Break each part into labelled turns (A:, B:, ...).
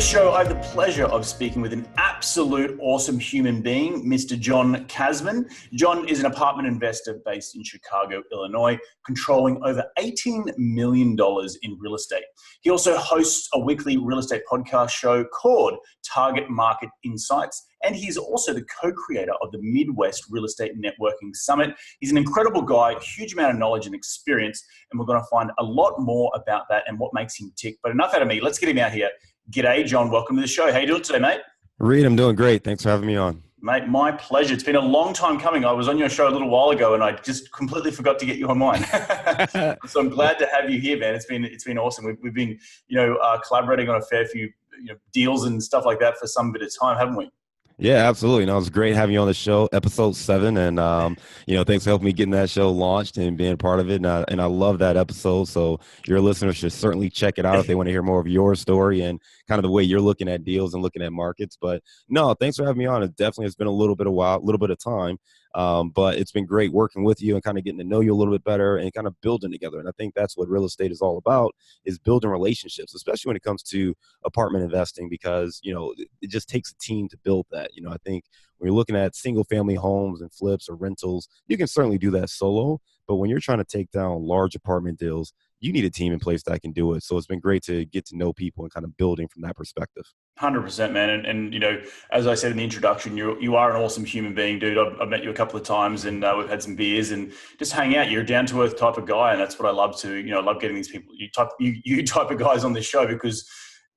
A: Today's show, I have the pleasure of speaking with an absolute awesome human being, Mr. John Casmon. John is an apartment investor based in Chicago, Illinois, controlling over $18 million in real estate. He also hosts a weekly real estate podcast show called Target Market Insights, and he's also the co-creator of the Midwest Real Estate Networking Summit. He's an incredible guy, huge amount of knowledge and experience, and we're going to find a lot more about that and what makes him tick. But enough out of me. Let's get him out here. G'day, John. Welcome to the show. How you doing today, mate?
B: Reed, I'm doing great. Thanks for having me on.
A: Mate, my pleasure. It's been a long time coming. I was on your show a little while ago, and I just completely forgot to get you on mine. So I'm glad to have you here, man. It's been awesome. We've been, collaborating on a fair few deals and stuff like that for some bit of time, haven't we?
B: Yeah, absolutely. No, it was great having you on the show, episode 7. And, thanks for helping me getting that show launched and being part of it. And I love that episode. So your listeners should certainly check it out if they want to hear more of your story and kind of the way you're looking at deals and looking at markets. But no, thanks for having me on. It definitely has been a little bit of time. But it's been great working with you and kind of getting to know you a little bit better and kind of building together. And I think that's what real estate is all about, is building relationships, especially when it comes to apartment investing, because, it just takes a team to build that. I think when you're looking at single family homes and flips or rentals, you can certainly do that solo. But when you're trying to take down large apartment deals, you need a team in place that can do it. So it's been great to get to know people and kind of building from that perspective.
A: 100%, man. And as I said in the introduction, you are an awesome human being, dude. I've met you a couple of times, and we've had some beers and just hang out. You're a down to earth type of guy, and that's what I love to. I love getting these people, you type of guys on this show, because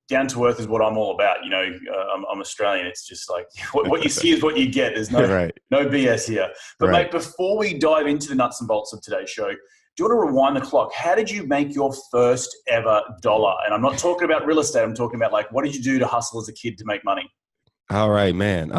A: down to earth is what I'm all about. I'm Australian. It's just like what you see is what you get. There's no BS here. But mate, before we dive into the nuts and bolts of today's show, do you want to rewind the clock? How did you make your first ever dollar? And I'm not talking about real estate. I'm talking about what did you do to hustle as a kid to make money?
B: All right, man.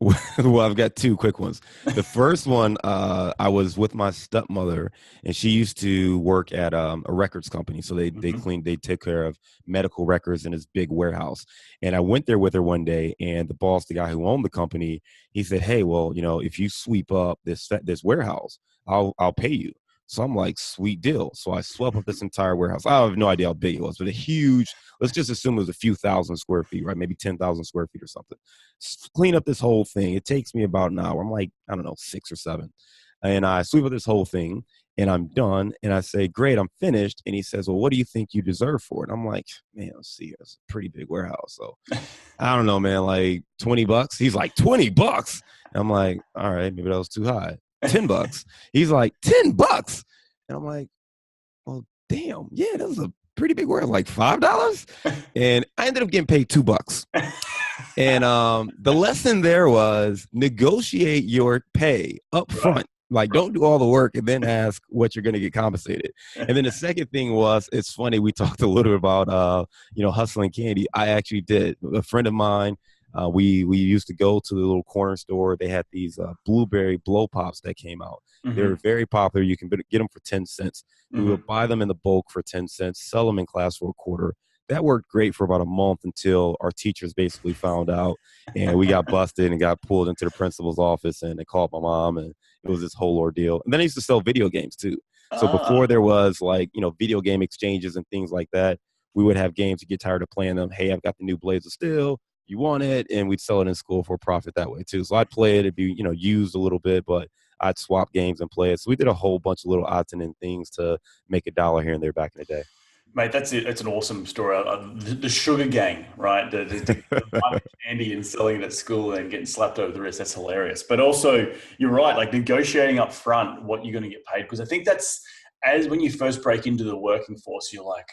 B: Well, I've got two quick ones. The first one, I was with my stepmother, and she used to work at a records company. So they take care of medical records in this big warehouse. And I went there with her one day, and the boss, the guy who owned the company, he said, "Hey, well, if you sweep up this warehouse, I'll pay you." So I'm like, sweet deal. So I swept up this entire warehouse. I have no idea how big it was, but a huge, let's just assume it was a few thousand square feet, right? Maybe 10,000 square feet or something. Clean up this whole thing. It takes me about an hour. I'm like, I don't know, 6 or 7. And I sweep up this whole thing, and I'm done. And I say, great, I'm finished. And he says, well, what do you think you deserve for it? I'm like, man, let's see. It's a pretty big warehouse. So I don't know, man, like $20. He's like, $20? And I'm like, all right, maybe that was too high. $10. He's like, $10. And I'm like, well, damn, yeah, that was a pretty big word, like $5. And I ended up getting paid $2. And the lesson there was negotiate your pay up front. Like, don't do all the work and then ask what you're going to get compensated. And then the second thing was, it's funny, we talked a little bit about, hustling candy. I actually did. A friend of mine, we used to go to the little corner store. They had these blueberry blow pops that came out. Mm-hmm. They were very popular. You can get them for 10 cents. Mm-hmm. We would buy them in the bulk for 10 cents, sell them in class for $0.25. That worked great for about a month until our teachers basically found out, and we got busted and got pulled into the principal's office, and they called my mom, and it was this whole ordeal. And then I used to sell video games too. So before there was video game exchanges and things like that, we would have games. You get tired of playing them. Hey, I've got the new Blades of Steel. You want it? And we'd sell it in school for a profit that way too. So I'd play it. It'd be, used a little bit, but I'd swap games and play it. So we did a whole bunch of little odds and ends things to make $1 here and there back in the day.
A: Mate, that's it. It's an awesome story. The sugar gang, right? The candy and selling it at school and getting slapped over the wrist. That's hilarious. But also, you're right, like negotiating up front what you're going to get paid. Because I think that's, as when you first break into the working force, you're like,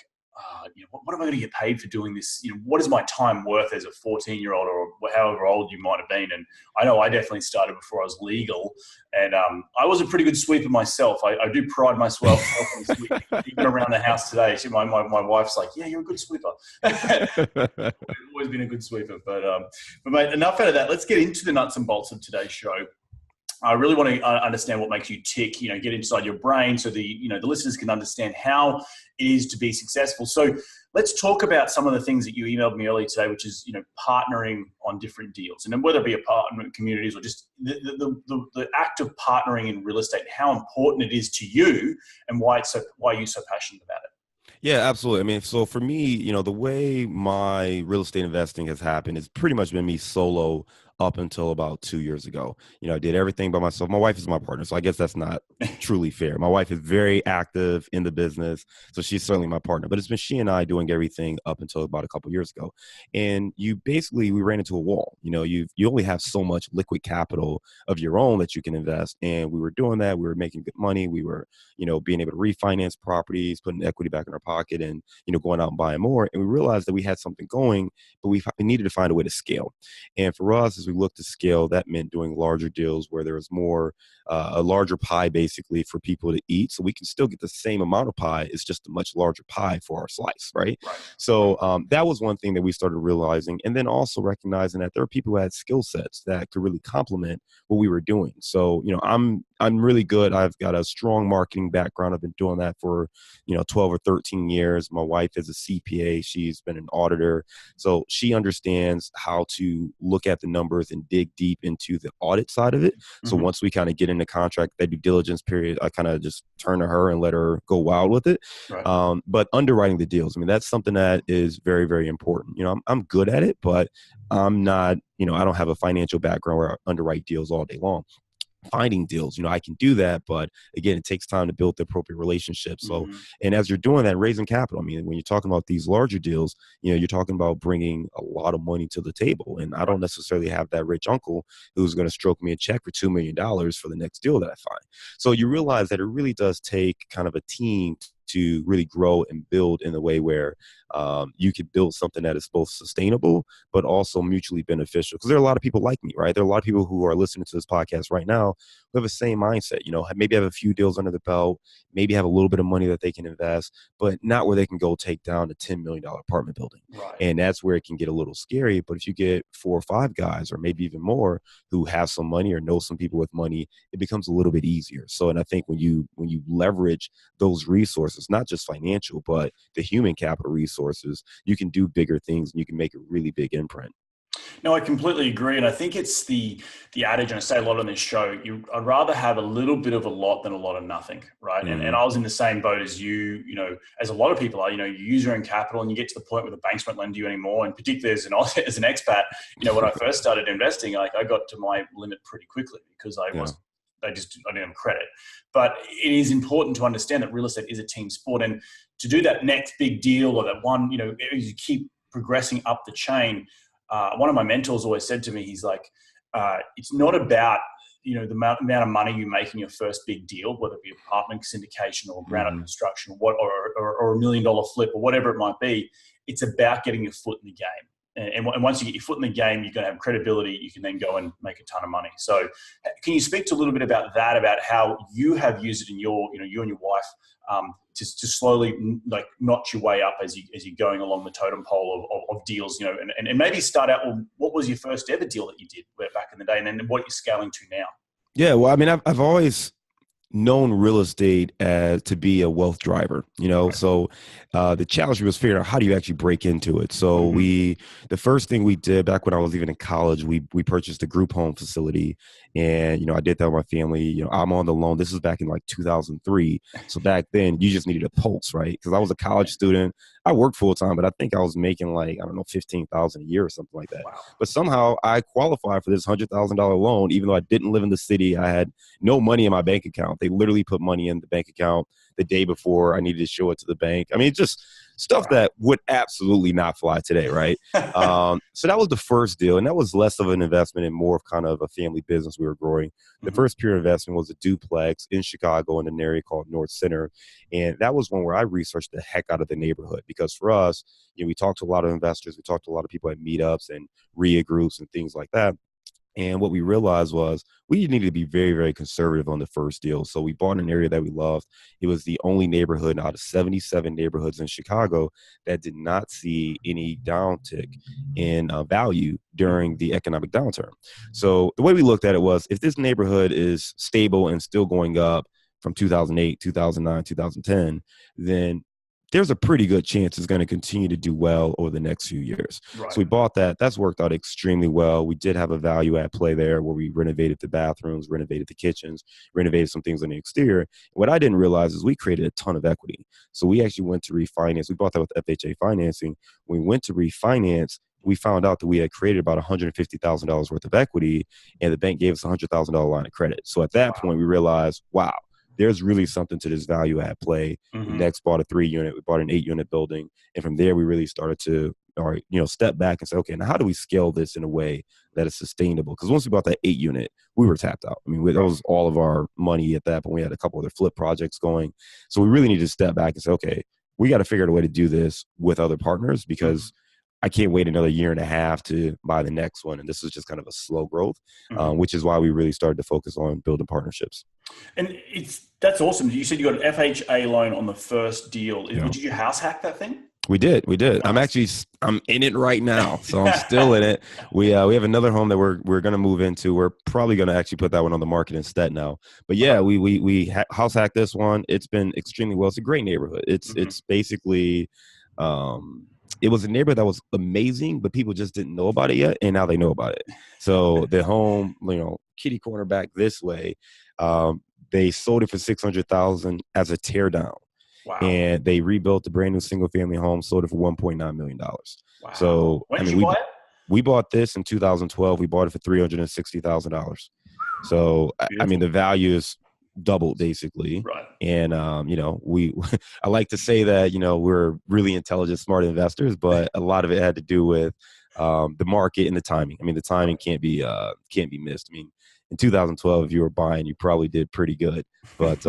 A: what am I going to get paid for doing this? What is my time worth as a 14-year-old or however old you might have been? And I know I definitely started before I was legal, and I was a pretty good sweeper myself. I do pride myself on sweeping, even around the house today. My wife's like, yeah, you're a good sweeper. I've always been a good sweeper. But mate, enough out of that. Let's get into the nuts and bolts of today's show. I really want to understand what makes you tick, get inside your brain so the listeners can understand how it is to be successful. So let's talk about some of the things that you emailed me earlier today, which is, partnering on different deals. And then whether it be apartment communities or just the act of partnering in real estate, how important it is to you and why you're so passionate about it.
B: Yeah, absolutely. I mean, so for me, the way my real estate investing has happened has pretty much been me solo up until about 2 years ago. I did everything by myself. My wife is my partner, so I guess that's not truly fair. My wife is very active in the business, so she's certainly my partner. But it's been she and I doing everything up until about a couple years ago. And we ran into a wall. You only have so much liquid capital of your own that you can invest. And we were doing that. We were making good money. We were being able to refinance properties, putting equity back in our pocket and, going out and buying more. And we realized that we had something going, but we needed to find a way to scale. And for us, as we looked to scale, that meant doing larger deals where there was more, a larger pie basically for people to eat. So we can still get the same amount of pie. It's just a much larger pie for our slice, right?
A: Right.
B: So that was one thing that we started realizing. And then also recognizing that there are people who had skill sets that could really complement what we were doing. So, I'm really good. I've got a strong marketing background. I've been doing that for, 12 or 13 years. My wife is a CPA. She's been an auditor. So she understands how to look at the numbers and dig deep into the audit side of it. So
A: Mm-hmm.
B: once we kind of get in the contract, that due diligence period, I kind of just turn to her and let her go wild with it.
A: Right.
B: But underwriting the deals, I mean, that's something that is very, very important. I'm good at it, but I'm not, I don't have a financial background where I underwrite deals all day long. Finding deals, I can do that, but again, it takes time to build the appropriate relationships. So,
A: Mm-hmm.
B: and as you're doing that, raising capital, I mean, when you're talking about these larger deals, you're talking about bringing a lot of money to the table. And I
A: Right.
B: don't necessarily have that rich uncle who's going to stroke me a check for $2 million for the next deal that I find. So you realize that it really does take kind of a team to really grow and build in a way where you could build something that is both sustainable but also mutually beneficial. Because there are a lot of people like me, right? There are a lot of people who are listening to this podcast right now who have the same mindset. Maybe have a few deals under the belt, maybe have a little bit of money that they can invest, but not where they can go take down a $10 million apartment building.
A: Right.
B: And that's where it can get a little scary. But if you get 4 or 5 guys, or maybe even more, who have some money or know some people with money, it becomes a little bit easier. So, and I think when you leverage those resources, not just financial, but the human capital resources, you can do bigger things and you can make a really big imprint.
A: No, I completely agree, and I think it's the adage, and I say a lot on this show. I'd rather have a little bit of a lot than a lot of nothing, right? And
B: Mm-hmm.
A: I was in the same boat as you. As a lot of people are. You use your own capital, and you get to the point where the banks won't lend you anymore. And particularly as an as an expat, when I first started investing, I got to my limit pretty quickly because
B: Yeah.
A: I didn't have credit. But it is important to understand that real estate is a team sport, and to do that next big deal or that one, as you keep progressing up the chain. One of my mentors always said to me, he's like, it's not about, the amount of money you make in your first big deal, whether it be apartment syndication or ground up
B: Mm-hmm.
A: construction or $1 million flip or whatever it might be. It's about getting your foot in the game. And once you get your foot in the game, you're going to have credibility. You can then go and make a ton of money. So can you speak to a little bit about that, about how you have used it in you and your wife, to slowly like notch your way up as you're going along the totem pole of deals, and maybe start out, well, what was your first ever deal that you did back in the day, and then what you're scaling to now?
B: Yeah. Well, I mean, I've always known real estate as to be a wealth driver,
A: Right.
B: so the challenge was figuring out how do you actually break into it. So
A: Mm-hmm.
B: the first thing we did back when I was even in college, we purchased a group home facility, and I did that with my family. I'm on the loan. This was back in like 2003. So back then you just needed a pulse, right? Because I was a college student. I worked full time, but I think I was making like, I don't know, 15,000 a year or something like that.
A: Wow.
B: But somehow I qualified for this $100,000 loan, even though I didn't live in the city. I had no money in my bank account. They literally put money in the bank account the day before I needed to show it to the bank. I mean, just stuff
A: Wow.
B: that would absolutely not fly today, right? So that was the first deal, and that was less of an investment and more of kind of a family business we were growing. The
A: Mm-hmm.
B: first pure investment was a duplex in Chicago in an area called North Center, and that was one where I researched the heck out of the neighborhood, because for us, we talked to a lot of investors, we talked to a lot of people at meetups and RIA groups and things like that. And what we realized was we needed to be very, very conservative on the first deal. So we bought an area that we loved. It was the only neighborhood out of 77 neighborhoods in Chicago that did not see any downtick in value during the economic downturn. So the way we looked at it was, if this neighborhood is stable and still going up from 2008, 2009, 2010, then there's a pretty good chance it's going to continue to do well over the next few years.
A: Right.
B: So we bought that. That's worked out extremely well. We did have a value add play there where we renovated the bathrooms, renovated the kitchens, renovated some things on the exterior. What I didn't realize is we created a ton of equity. So we actually went to refinance. We bought that with FHA financing. When we went to refinance, we found out that we had created about $150,000 worth of equity, and the bank gave us a $100,000 line of credit. So at that point, we realized, wow, there's really something to this value add play. We next bought a 3-unit, we bought an 8-unit building. And from there, we really started to, step back and say, okay, now how do we scale this in a way that is sustainable? Because once we bought that 8-unit, we were tapped out. I mean, that was all of our money at that point. We had a couple other flip projects going. So we really need to step back and say, okay, we got to figure out a way to do this with other partners, because I can't wait another year and a half to buy the next one. And this is just kind of a slow growth, which is why we really started to focus on building partnerships.
A: And that's awesome. You said you got an FHA loan on the first deal. Yeah. Did you house hack that thing?
B: We did. Nice. I'm in it right now. So I'm still in it. We have another home that we're going to move into. We're probably going to actually put that one on the market instead now. But yeah, we house hacked this one. It's been extremely well. It's a great neighborhood. It's basically, it was a neighborhood that was amazing, but people just didn't know about it yet, and now they know about it. So the home, kitty corner back this way, they sold it for $600,000 as a tear down.
A: Wow.
B: And they rebuilt the brand new single family home, sold it for $1.9 million.
A: Wow.
B: So
A: when did you buy it?
B: We bought this in 2012. We bought it for $360,000. So I mean, the value is doubled basically.
A: Right.
B: And I like to say that we're really intelligent, smart investors, but a lot of it had to do with the market and the timing. I mean, the timing can't be missed. I mean, in 2012, if you were buying, you probably did pretty good. But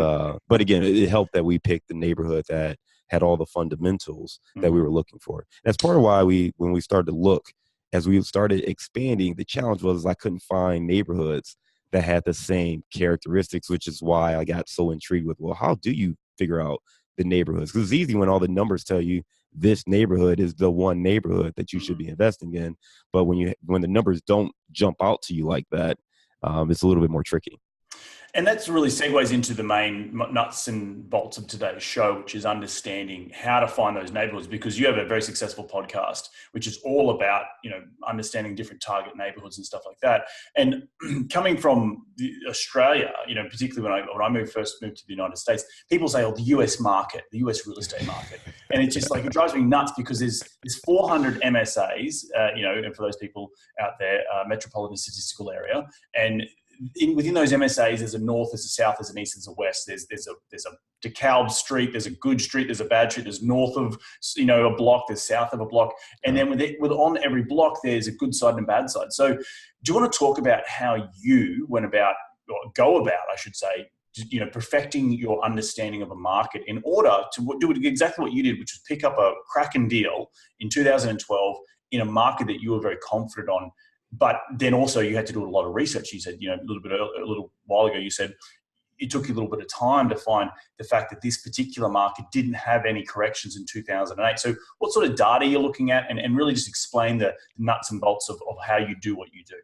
B: again, it helped that we picked the neighborhood that had all the fundamentals that we were looking for. That's part of why when we started to look, as we started expanding, the challenge was I couldn't find neighborhoods that had the same characteristics, which is why I got so intrigued with, well, how do you figure out the neighborhoods? Because it's easy when all the numbers tell you this neighborhood is the one neighborhood that you should be investing in. But when the numbers don't jump out to you like that, it's a little bit more tricky.
A: And that's really segues into the main nuts and bolts of today's show, which is understanding how to find those neighborhoods, because you have a very successful podcast, which is all about, understanding different target neighborhoods and stuff like that. And coming from Australia, particularly when I first moved to the United States, people say, the US market, the US real estate market. And it's just like, it drives me nuts because there's 400 MSAs, and for those people out there, metropolitan statistical area. And within those MSAs, there's a north, there's a south, there's an east, there's a west. There's a DeKalb street, there's a good street, there's a bad street. There's north of a block, there's south of a block, and then on every block there's a good side and a bad side. So, do you want to talk about how you go about, I should say, perfecting your understanding of a market in order to do exactly what you did, which was pick up a cracking deal in 2012 in a market that you were very confident on. But then also you had to do a lot of research. You said, a little while ago, you said it took you a little bit of time to find the fact that this particular market didn't have any corrections in 2008. So what sort of data you're looking at, and really just explain the nuts and bolts of how you do what you do.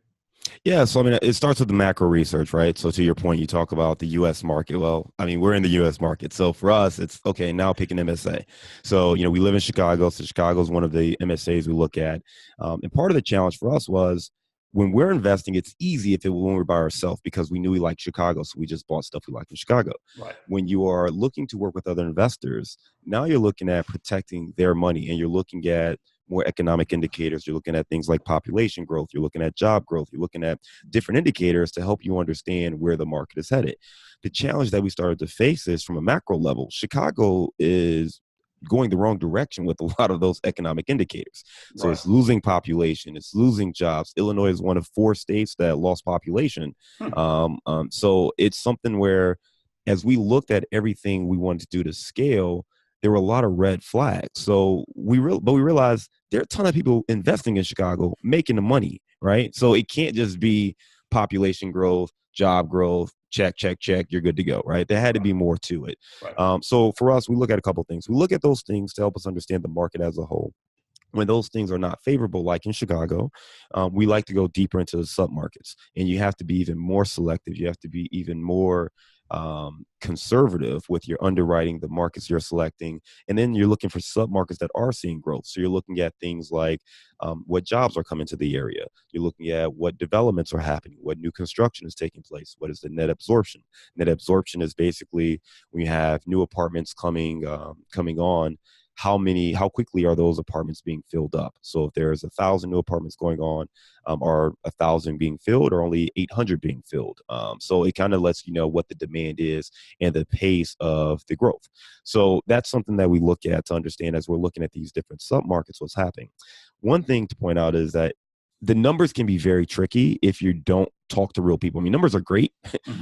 B: Yeah, so I mean, it starts with the macro research, right? So to your point, you talk about the U.S. market. Well, I mean, we're in the U.S. market. So for us, it's, okay, now pick an MSA. So, we live in Chicago. So Chicago is one of the MSAs we look at. And part of the challenge for us was, when we're investing, it's easy when we're by ourselves, because we knew we liked Chicago, so we just bought stuff we liked in Chicago.
A: Right.
B: When you are looking to work with other investors, now you're looking at protecting their money, and you're looking at more economic indicators. You're looking at things like population growth. You're looking at job growth. You're looking at different indicators to help you understand where the market is headed. The challenge that we started to face is from a macro level. Chicago is going the wrong direction with a lot of those economic indicators. So It's losing population, it's losing jobs. Illinois is one of 4 states that lost population. So it's something where, as we looked at everything we wanted to do to scale, there were a lot of red flags. So we realized there are a ton of people investing in Chicago, making the money, right? So it can't just be population growth, job growth, check, you're good to go, right? There had to be more to it.
A: Right.
B: So for us, we look at a couple of things. We look at those things to help us understand the market as a whole. When those things are not favorable, like in Chicago, we like to go deeper into the submarkets, and you have to be even more selective. You have to be even more conservative with your underwriting, the markets you're selecting, and then you're looking for sub-markets that are seeing growth. So you're looking at things like what jobs are coming to the area. You're looking at what developments are happening, what new construction is taking place, what is the net absorption. Net absorption is basically when you have new apartments coming on, how quickly are those apartments being filled up? So if there's 1,000 new apartments going on, are 1,000 being filled or only 800 being filled? So it kind of lets you know what the demand is and the pace of the growth. So that's something that we look at to understand as we're looking at these different submarkets, what's happening. One thing to point out is that the numbers can be very tricky if you don't talk to real people. I mean, numbers are great,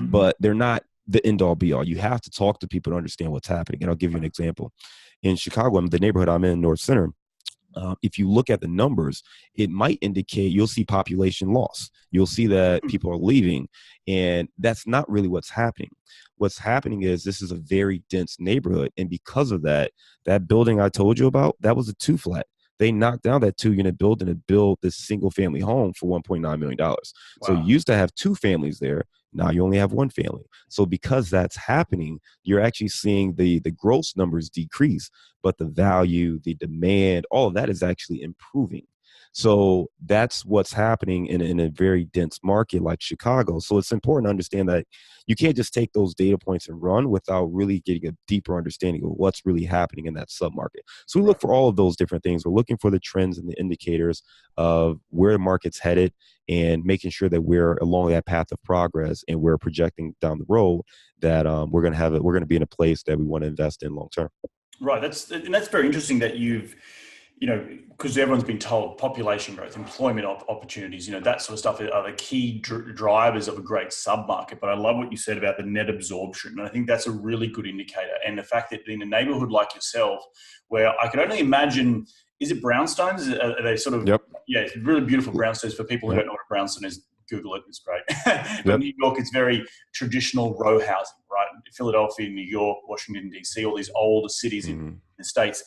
B: but they're not the end all be all. You have to talk to people to understand what's happening. And I'll give you an example. In Chicago, the neighborhood I'm in, North Center, if you look at the numbers, it might indicate you'll see population loss. You'll see that people are leaving, and that's not really what's happening. What's happening is this is a very dense neighborhood, and because of that, that building I told you about, that was a 2-flat. They knocked down that 2-unit building and built this single-family home for $1.9 million. Wow. So you used to have 2 families there. Now you only have 1 family. So because that's happening, you're actually seeing the gross numbers decrease, but the value, the demand, all of that is actually improving. So that's what's happening in a very dense market like Chicago. So it's important to understand that you can't just take those data points and run without really getting a deeper understanding of what's really happening in that submarket. So we look for all of those different things. We're looking for the trends and the indicators of where the market's headed and making sure that we're along that path of progress and we're projecting down the road that we're going to be in a place that we want to invest in long term.
A: Right. That's very interesting that you've, because everyone's been told population growth, employment opportunities, that sort of stuff are the key drivers of a great submarket. But I love what you said about the net absorption. And I think that's a really good indicator. And the fact that in a neighborhood like yourself, where I could only imagine, is it brownstones? Are they sort of,
B: Yep.
A: Yeah, it's really beautiful brownstones. For people who don't know what a brownstone is, Google it, it's great. But New York, it's very traditional row housing, right? Philadelphia, New York, Washington, D.C., all these older cities in the States.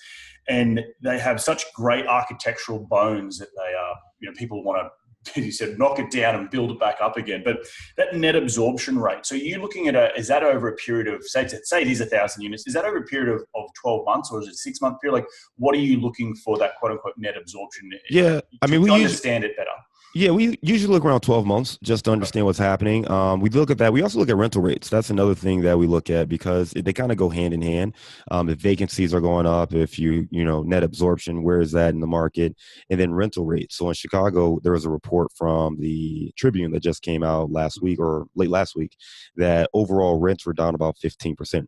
A: And they have such great architectural bones that they are, people want to, as you said, knock it down and build it back up again. But that net absorption rate, so you're looking at is that over a period of, say it is 1,000 units, is that over a period of 12 months or is it a 6-month period? Like, what are you looking for that quote unquote net absorption?
B: Yeah. I mean,
A: we understand it better.
B: Yeah, we usually look around 12 months just to understand what's happening. We look at that. We also look at rental rates. That's another thing that we look at because they kind of go hand in hand. If vacancies are going up, if net absorption, where is that in the market? And then rental rates. So in Chicago, there was a report from the Tribune that just came out last week or late last week that overall rents were down about 15%.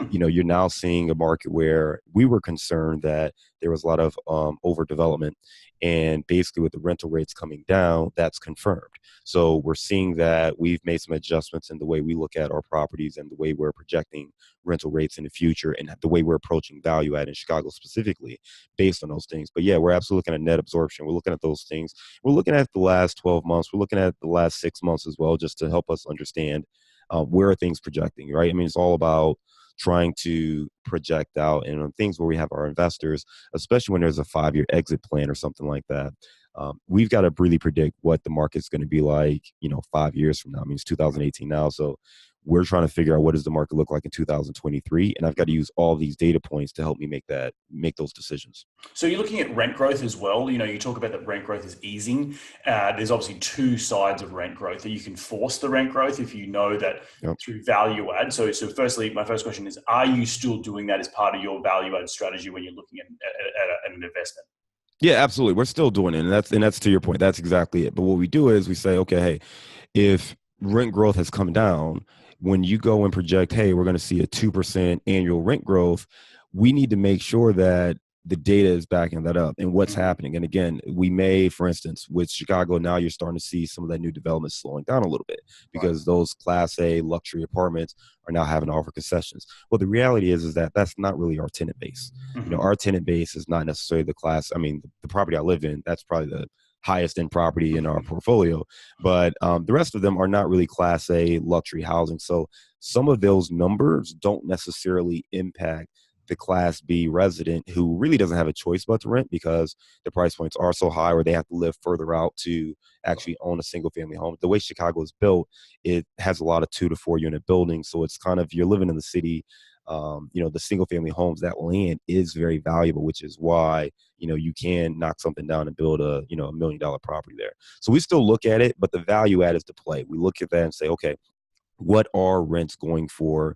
B: You're now seeing a market where we were concerned that there was a lot of overdevelopment. And basically with the rental rates coming down, that's confirmed. So we're seeing that we've made some adjustments in the way we look at our properties and the way we're projecting rental rates in the future and the way we're approaching value add in Chicago specifically based on those things. But yeah, we're absolutely looking at net absorption. We're looking at those things. We're looking at the last 12 months. We're looking at the last 6 months as well, just to help us understand where are things projecting, right? I mean, it's all about trying to project out and on things where we have our investors, especially when there's a 5-year exit plan or something like that. We've got to really predict what the market's going to be like, 5 years from now. I mean, it's 2018 now. So we're trying to figure out what does the market look like in 2023. And I've got to use all these data points to help me make those decisions.
A: So you're looking at rent growth as well. You talk about that rent growth is easing. There's obviously 2 sides of rent growth. That you can force the rent growth if you know that through value add. So firstly, my first question is, are you still doing that as part of your value add strategy when you're looking at an investment?
B: Yeah, absolutely. We're still doing it. And that's to your point. That's exactly it. But what we do is we say, okay, hey, if rent growth has come down, when you go and project, hey, we're going to see a 2% annual rent growth, we need to make sure that the data is backing that up and what's happening. And again, we may, for instance, with Chicago, now you're starting to see some of that new development slowing down a little bit because those Class A luxury apartments are now having to offer concessions. Well, the reality is that that's not really our tenant base. Our tenant base is not necessarily the property I live in, that's probably the highest end property in our portfolio, but the rest of them are not really Class A luxury housing. So some of those numbers don't necessarily impact the Class B resident who really doesn't have a choice but to rent because the price points are so high, or they have to live further out to actually own a single family home. The way Chicago is built, it has a lot of 2 to 4 unit buildings. So it's kind of, you're living in the city. The single family homes, that land is very valuable, which is why, you can knock something down and build $1 million property there. So we still look at it, but the value add is to play. We look at that and say, okay, what are rents going for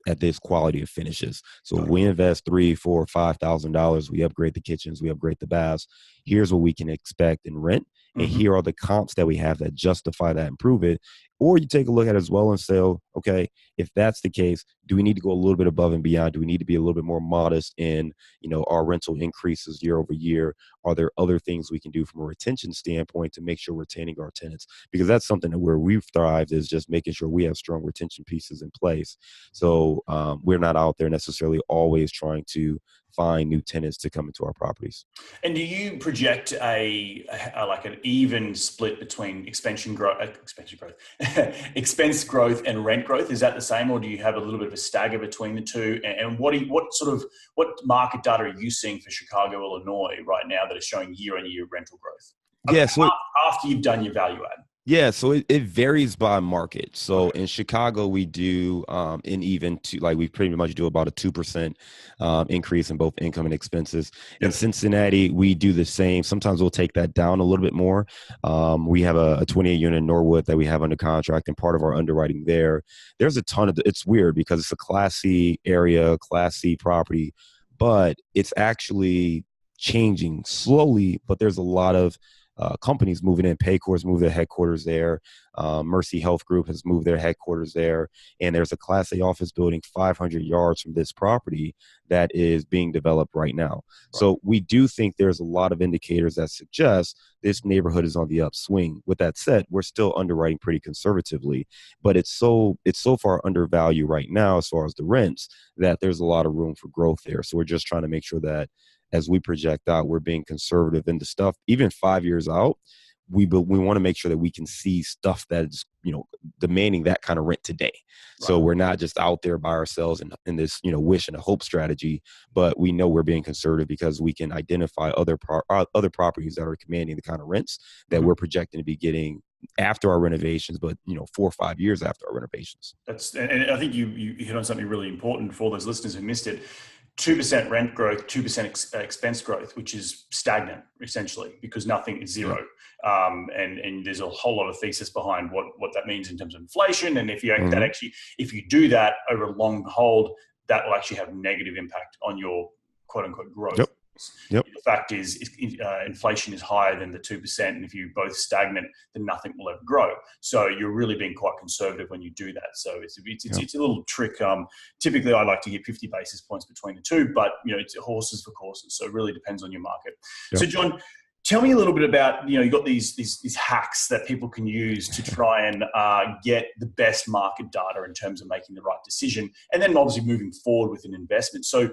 B: at this quality of finishes? So we invest $3, $4, $5,000. We upgrade the kitchens, we upgrade the baths. Here's what we can expect in rent. And here are the comps that we have that justify that and prove it. Or you take a look at it as well and say, okay, if that's the case, do we need to go a little bit above and beyond? Do we need to be a little bit more modest in, our rental increases year over year? Are there other things we can do from a retention standpoint to make sure we're retaining our tenants? Because that's something that where we've thrived is just making sure we have strong retention pieces in place. So we're not out there necessarily always trying to find new tenants to come into our properties.
A: And do you project a like an even split between expense growth, expense growth and rent growth? Is that the same, or do you have a little bit of a stagger between the two? And what market data are you seeing for Chicago, Illinois right now that is showing year-on-year rental growth?
B: Yeah, so
A: after you've done your value add.
B: Yeah, so it varies by market. So in Chicago, we do we pretty much do about a 2% increase in both income and expenses. Yep. In Cincinnati, we do the same. Sometimes we'll take that down a little bit more. We have a 28 unit in Norwood that we have under contract, and part of our underwriting there's a ton of it's weird because it's a Class C area, Class C property, but it's actually changing slowly. But there's a lot of companies moving in. Paycor's moved their headquarters there. Mercy Health Group has moved their headquarters there. And there's a Class A office building 500 yards from this property that is being developed right now. Right. So we do think there's a lot of indicators that suggest this neighborhood is on the upswing. With that said, we're still underwriting pretty conservatively, but it's so far undervalued right now as far as the rents that there's a lot of room for growth there. So we're just trying to make sure that as we project out, we're being conservative in the stuff. Even 5 years out, we want to make sure that we can see stuff that's demanding that kind of rent today. Right. So we're not just out there by ourselves in this wish and a hope strategy, but we know we're being conservative because we can identify other properties that are commanding the kind of rents that we're projecting to be getting after our renovations, but 4 or 5 years after our renovations.
A: And I think you hit on something really important for all those listeners who missed it. 2% rent growth, 2% expense growth, which is stagnant essentially because nothing is zero. And there's a whole lot of thesis behind what that means in terms of inflation. And if you do that over a long hold, that will actually have negative impact on your quote unquote growth.
B: Yep.
A: The fact is inflation is higher than the 2%. And if you're both stagnant, then nothing will ever grow. So you're really being quite conservative when you do that. So it's a little trick. Typically, I like to get 50 basis points between the two, but it's horses for courses. So it really depends on your market. Yep. So John, tell me a little bit about, you've got these hacks that people can use to try and get the best market data in terms of making the right decision. And then obviously moving forward with an investment. So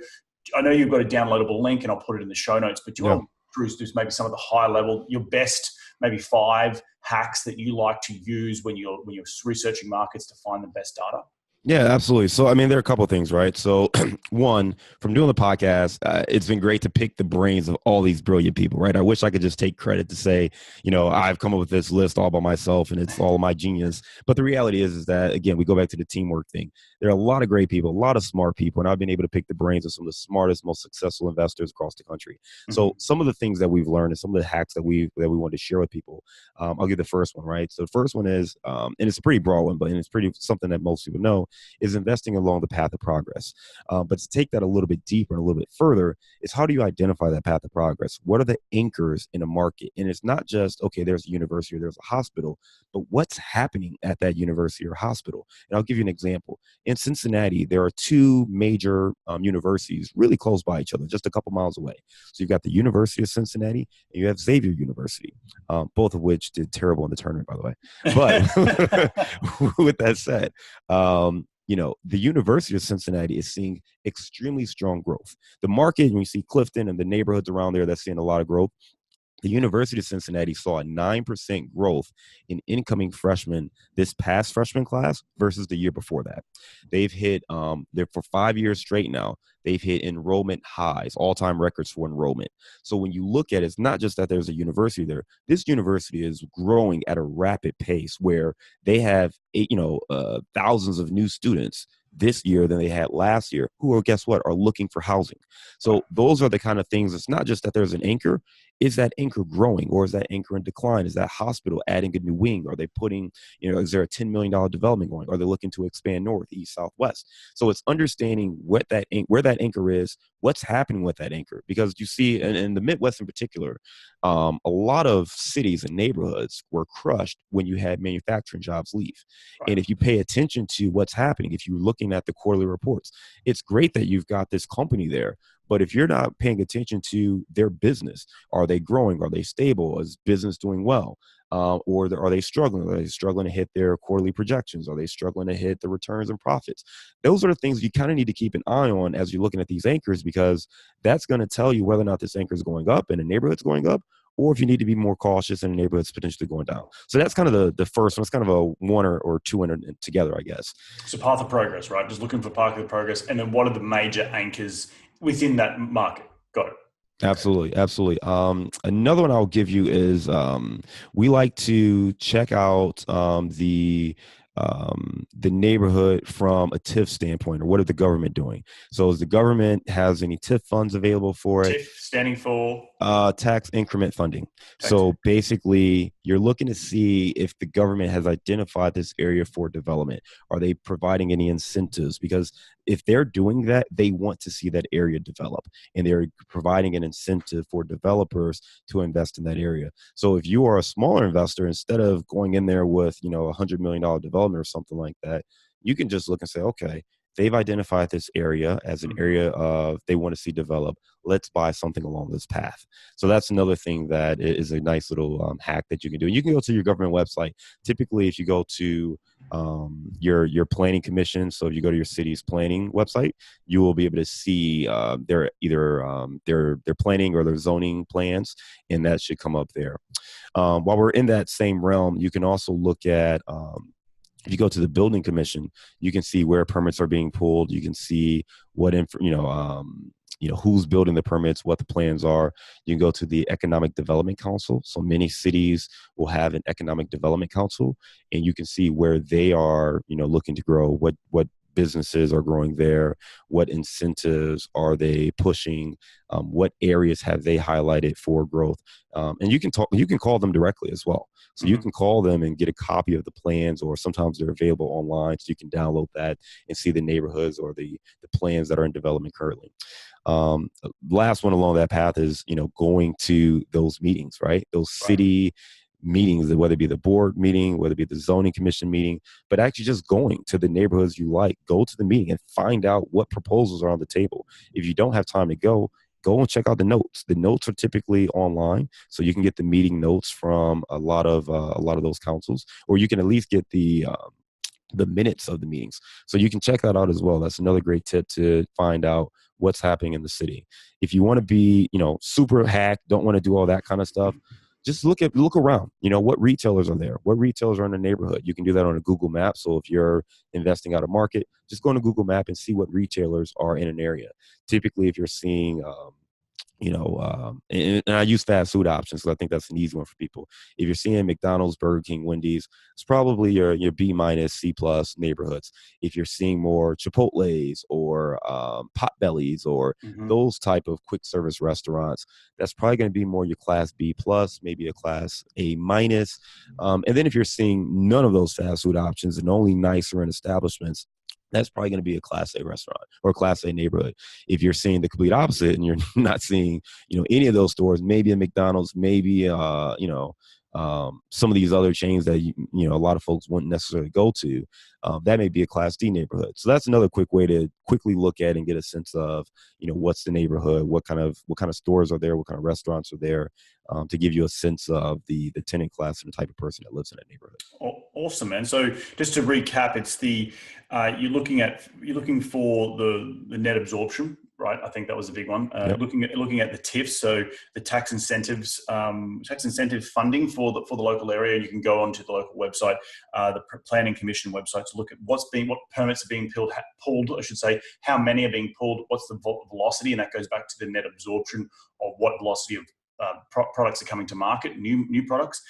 A: I know you've got a downloadable link and I'll put it in the show notes, but do you want to cruise through maybe some of the high level, your best, maybe 5 hacks that you like to use when you're researching markets to find the best data?
B: Yeah, absolutely. So, there are a couple of things, right? So, one, from doing the podcast, it's been great to pick the brains of all these brilliant people, right? I wish I could just take credit to say, I've come up with this list all by myself and it's all my genius. But the reality is that, again, we go back to the teamwork thing. There are a lot of great people, a lot of smart people, and I've been able to pick the brains of some of the smartest, most successful investors across the country. Mm-hmm. So some of the things that we've learned and some of the hacks that we wanted to share with people, I'll give the first one, right? So the first one is, and it's a pretty broad one, but it's pretty something that most people know, is investing along the path of progress. But to take that a little bit deeper and a little bit further is how do you identify that path of progress? What are the anchors in a market? And it's not just, okay, there's a university or there's a hospital, but what's happening at that university or hospital? And I'll give you an example. In Cincinnati, there are 2 major universities really close by each other, just a couple miles away. So you've got the University of Cincinnati and you have Xavier University, both of which did terrible in the tournament, by the way. But with that said, the University of Cincinnati is seeing extremely strong growth. The market, when you see Clifton and the neighborhoods around there, that's seeing a lot of growth. The University of Cincinnati saw a 9% growth in incoming freshmen this past freshman class versus the year before that. They've hit, they're for 5 years straight now, they've hit enrollment highs, all-time records for enrollment. So when you look at it, it's not just that there's a university there. This university is growing at a rapid pace where they have, thousands of new students this year than they had last year, who are, guess what, are looking for housing. So those are the kind of things. It's not just that there's an anchor. Is that anchor growing, or is that anchor in decline? Is that hospital adding a new wing? Are they putting, is there a $10 million development going? Are they looking to expand north, east, south, west? So it's understanding where that anchor is, what's happening with that anchor. Because you see, in the Midwest in particular, a lot of cities and neighborhoods were crushed when you had manufacturing jobs leave.
A: Right.
B: And if you pay attention to what's happening, if you're looking at the quarterly reports, it's great that you've got this company there. But if you're not paying attention to their business, are they growing? Are they stable? Is business doing well? Or are they struggling? Are they struggling to hit their quarterly projections? Are they struggling to hit the returns and profits? Those are the things you kind of need to keep an eye on as you're looking at these anchors, because that's going to tell you whether or not this anchor is going up and the neighborhood's going up, or if you need to be more cautious and the neighborhood's potentially going down. So that's kind of the first one. It's kind of a one or two in together, I guess.
A: So path of progress, right? Just looking for path of progress. And then what are the major anchors within that market? Got it.
B: Absolutely. Absolutely. Another one I'll give you is we like to check out the neighborhood from a TIF standpoint, or what is the government doing? So is the government has any TIF funds available for it?
A: TIF standing for?
B: Tax increment funding. So basically, you're looking to see if the government has identified this area for development. Are they providing any incentives? Because if they're doing that, they want to see that area develop, and they're providing an incentive for developers to invest in that area. So if you are a smaller investor, instead of going in there with, $100 million development or something like that, you can just look and say, okay, they've identified this area as an area of they want to see develop. Let's buy something along this path. So that's another thing that is a nice little hack that you can do. And you can go to your government website. Typically, if you go to your planning commission, so if you go to your city's planning website, you will be able to see their planning or their zoning plans, and that should come up there. While we're in that same realm, you can also look at if you go to the building commission, you can see where permits are being pulled. You can see what who's building the permits, what the plans are. You can go to the Economic Development Council. So many cities will have an Economic Development Council, and you can see where they are, looking to grow, what businesses are growing there, what incentives are they pushing, what areas have they highlighted for growth, and you can call them directly as well. So you can call them and get a copy of the plans, or sometimes they're available online, so you can download that and see the neighborhoods or the plans that are in development currently. Last one along that path is going to those meetings, right? Those city meetings, whether it be the board meeting, whether it be the zoning commission meeting, but actually just going to the neighborhoods you like. Go to the meeting and find out what proposals are on the table. If you don't have time to go and check out the notes. The notes are typically online, so you can get the meeting notes from a lot of those councils, or you can at least get the minutes of the meetings. So you can check that out as well. That's another great tip to find out what's happening in the city. If you want to be, super hack, don't want to do all that kind of stuff, just look around, what retailers are there, what retailers are in the neighborhood. You can do that on a Google map. So if you're investing out of market, just go on a Google map and see what retailers are in an area. Typically, if you're seeing, and I use fast food options because I think that's an easy one for people. If you're seeing McDonald's, Burger King, Wendy's, it's probably your B minus, C plus neighborhoods. If you're seeing more Chipotle's or Potbellies or those type of quick service restaurants, that's probably going to be more your class B plus, maybe a class A minus. And then if you're seeing none of those fast food options and only nicer in establishments, that's probably going to be a class A restaurant or a class A neighborhood. If you're seeing the complete opposite and you're not seeing, any of those stores, maybe a McDonald's, maybe, some of these other chains that, a lot of folks wouldn't necessarily go to, that may be a class D neighborhood. So that's another quick way to quickly look at and get a sense of, what's the neighborhood, what kind of stores are there, what kind of restaurants are there, to give you a sense of the tenant class and the type of person that lives in that neighborhood.
A: Awesome, man. So just to recap, it's you're looking for the net absorption, right? right? I think that was a big one.
B: Yep.
A: Looking at the TIFs, so the tax incentives, tax incentive funding for the local area. You can go onto the local website, the Planning Commission website, to look at what permits are being pulled, I should say, how many are being pulled, what's the velocity, and that goes back to the net absorption of what velocity of products are coming to market, new products.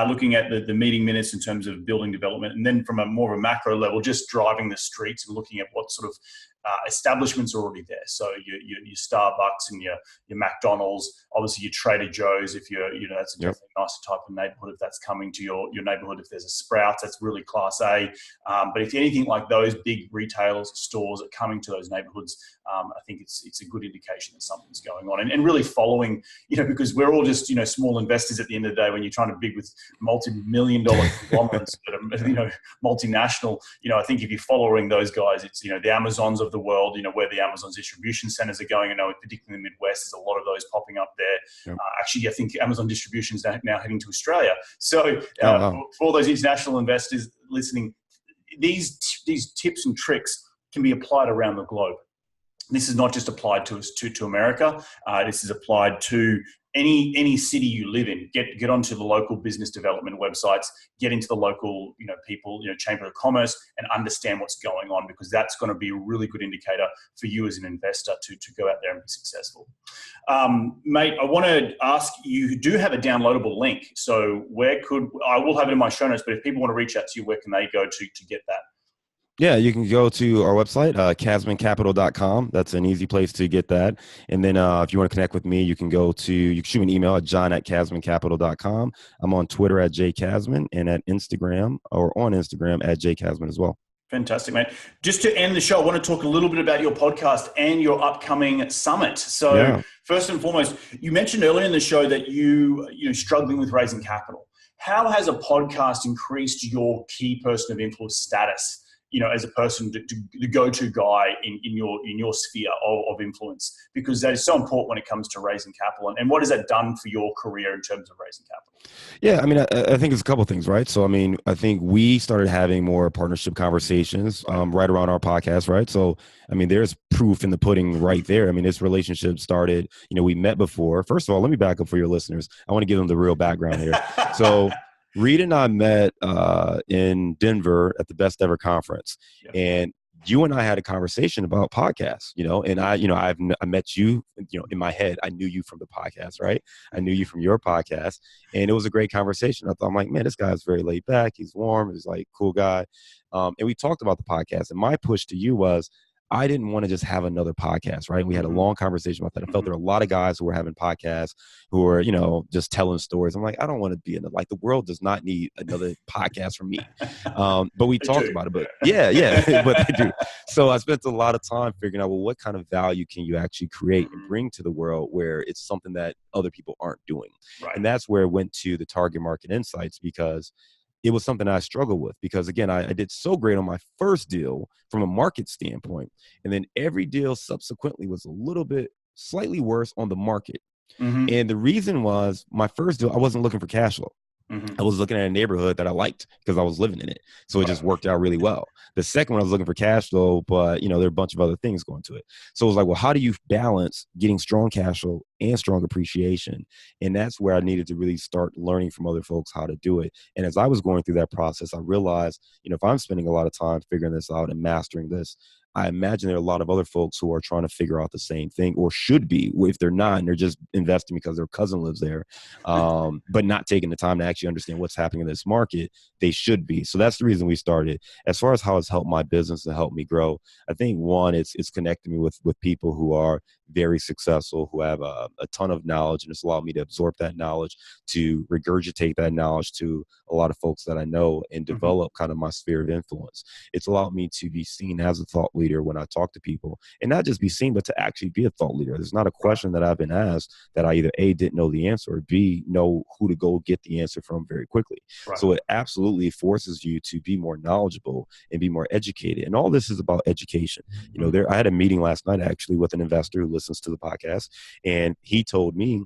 A: Looking at the meeting minutes in terms of building development, and then from a more of a macro level, just driving the streets and looking at what sort of establishments are already there. So your Starbucks and your McDonald's, obviously your Trader Joe's. If that's a definitely nicer type of neighborhood. If that's coming to your neighborhood, if there's a Sprouts, that's really class A. But if anything like those big retail stores are coming to those neighborhoods, I think it's a good indication that something's going on. And really following, because we're all just small investors at the end of the day. When you're trying to bid with multi-million-dollar conglomerates that are multinational, I think if you're following those guys, it's the Amazons of the world, where the Amazon's distribution centers are going. I know, particularly in the Midwest, there's a lot of those popping up there. Yep. Actually, I think Amazon distribution is now heading to Australia. So for those international investors listening, these tips and tricks can be applied around the globe. This is not just applied to America. This is applied to any city you live in. Get onto the local business development websites, get into the local people, Chamber of Commerce, and understand what's going on, because that's going to be a really good indicator for you as an investor to go out there and be successful. Mate, I want to ask, you do have a downloadable link. So I will have it in my show notes, but if people want to reach out to you, where can they go to get that?
B: Yeah, you can go to our website, casmoncapital.com. That's an easy place to get that. And then if you want to connect with me, you can shoot me an email at john@casmoncapital.com. I'm on Twitter at jcasmon, and on Instagram at jcasmon as well.
A: Fantastic, mate. Just to end the show, I want to talk a little bit about your podcast and your upcoming summit. So First and foremost, you mentioned earlier in the show that you're struggling with raising capital. How has a podcast increased your key person of influence status, as a person, the go-to guy in your sphere of influence? Because that is so important when it comes to raising capital. And what has that done for your career in terms of raising capital?
B: Yeah, I mean, I think it's a couple of things, right? So, I mean, I think we started having more partnership conversations right around our podcast, right? So, I mean, there's proof in the pudding right there. I mean, this relationship started, we met before. First of all, let me back up for your listeners. I want to give them the real background here. So, Reed and I met in Denver at the Best Ever Conference, and you and I had a conversation about podcasts, and I met you, in my head, I knew you from the podcast, right? I knew you from your podcast, and it was a great conversation. I'm like, man, this guy's very laid back. He's warm. He's like cool guy. And we talked about the podcast, and my push to you was, I didn't want to just have another podcast, right? We had a long conversation about that. I felt there were a lot of guys who were having podcasts who were, just telling stories. I'm like, I don't want to be in the world does not need another podcast from me. But we talked about it, but but they do. So I spent a lot of time figuring out, well, what kind of value can you actually create and bring to the world where it's something that other people aren't doing? Right. And that's where it went to the target market insights, because it was something I struggled with, because again, I did so great on my first deal from a market standpoint. And then every deal subsequently was a little bit slightly worse on the market. Mm-hmm. And the reason was, my first deal, I wasn't looking for cash flow. Mm-hmm. I was looking at a neighborhood that I liked because I was living in it. So it just worked out really well. The second one, I was looking for cash flow, but there are a bunch of other things going to it. So it was like, well, how do you balance getting strong cash flow and strong appreciation? And that's where I needed to really start learning from other folks how to do it. And as I was going through that process, I realized, if I'm spending a lot of time figuring this out and mastering this, I imagine there are a lot of other folks who are trying to figure out the same thing, or should be. If they're not, and they're just investing because their cousin lives there, but not taking the time to actually understand what's happening in this market, they should be. So that's the reason we started. As far as how it's helped my business and helped me grow, I think one, it's connecting me with people who are very successful, who have a ton of knowledge, and it's allowed me to absorb that knowledge, to regurgitate that knowledge to a lot of folks that I know, and develop kind of my sphere of influence. It's allowed me to be seen as a thought leader when I talk to people, and not just be seen, but to actually be a thought leader. There's not a question that I've been asked that I either A, didn't know the answer, or B, know who to go get the answer from very quickly. Right. So it absolutely forces you to be more knowledgeable and be more educated. And all this is about education. I had a meeting last night actually with an investor who listens to the podcast, and he told me